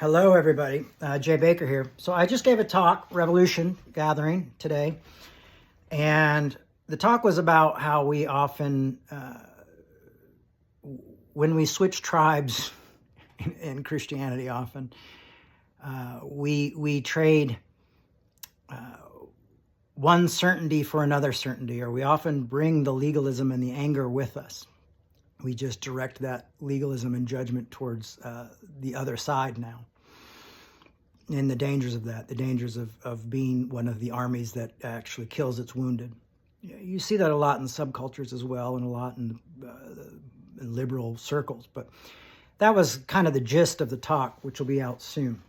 Hello, everybody. Jay Baker here. So I just gave a talk, Revolution Gathering, today. And the talk was about how we often, when we switch tribes in Christianity often, we trade one certainty for another certainty, or we often bring the legalism and the anger with us. We just direct that legalism and judgment towards the other side now. And the dangers of that, the dangers of being one of the armies that actually kills its wounded. You see that a lot in subcultures as well, and a lot in liberal circles. But that was kind of the gist of the talk, which will be out soon.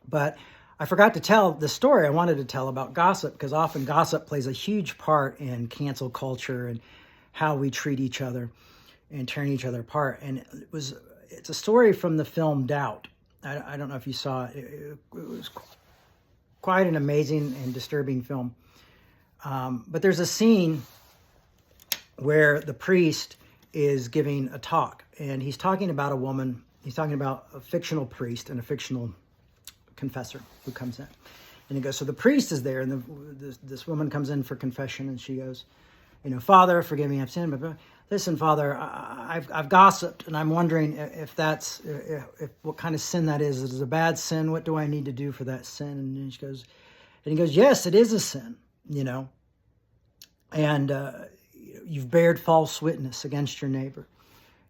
But I forgot to tell the story I wanted to tell about gossip, because often gossip plays a huge part in cancel culture and how we treat each other and tearing each other apart. And it's a story from the film Doubt. I don't know if you saw it. It was quite an amazing and disturbing film. But there's a scene where the priest is giving a talk, and he's talking about a woman. He's talking about a fictional priest and a fictional confessor who comes in. And he goes, so the priest is there, and this woman comes in for confession, and she goes, Father, forgive me, I've sinned. But listen, Father, I've gossiped, and I'm wondering if what kind of sin that is. Is it a bad sin? What do I need to do for that sin? And he goes, yes, it is a sin, And you've bared false witness against your neighbor.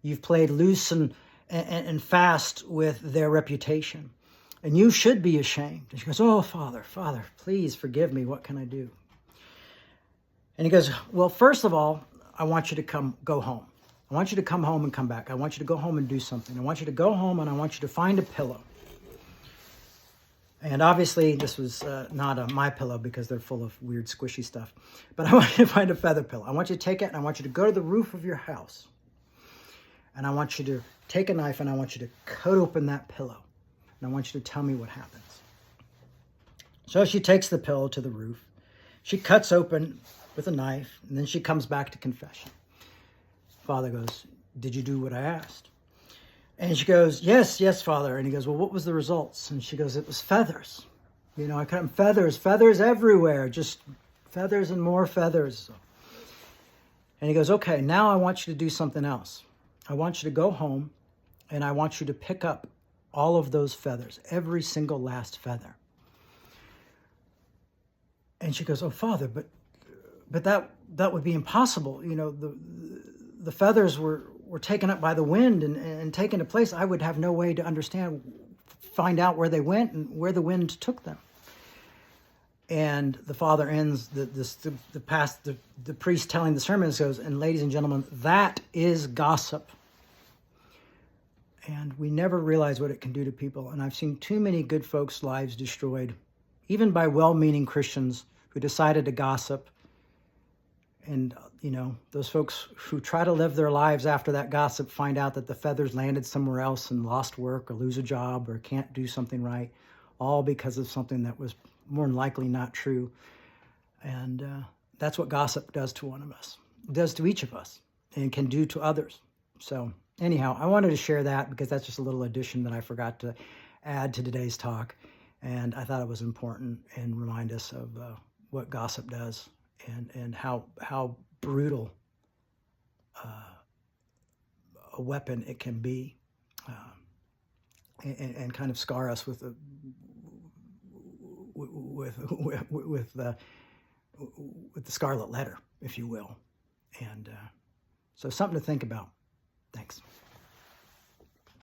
You've played loose and fast with their reputation. And you should be ashamed. And she goes, oh, Father, please forgive me. What can I do? And he goes, well, first of all, I want you to go home. I want you to come home and come back. I want you to go home and do something. I want you to go home and I want you to find a pillow. And obviously this was not a My Pillow, because they're full of weird squishy stuff. But I want you to find a feather pillow. I want you to take it and I want you to go to the roof of your house. And I want you to take a knife and I want you to cut open that pillow. And I want you to tell me what happens. So she takes the pillow to the roof. She cuts open with a knife, and then she comes back to confession. Father goes, did you do what I asked? And she goes, yes, Father. And he goes, well, what was the results? And she goes, it was feathers. I cut them feathers everywhere, just feathers and more feathers. And he goes, okay, now I want you to do something else. I want you to go home, and I want you to pick up all of those feathers, every single last feather. And she goes, oh, Father, but that would be impossible. The feathers were taken up by the wind and taken to place. I would have no way to find out where they went and where the wind took them. And the father ends the priest telling the sermon goes, and ladies and gentlemen, that is gossip. And we never realize what it can do to people. And I've seen too many good folks' lives destroyed, even by well-meaning Christians who decided to gossip. And, those folks who try to live their lives after that gossip find out that the feathers landed somewhere else and lost work or lose a job or can't do something right, all because of something that was more than likely not true. And that's what gossip does to one of us. It does to each of us and can do to others. So anyhow, I wanted to share that because that's just a little addition that I forgot to add to today's talk. And I thought it was important and remind us of what gossip does. And how brutal a weapon it can be, and kind of scar us with the scarlet letter, if you will. And so something to think about. Thanks.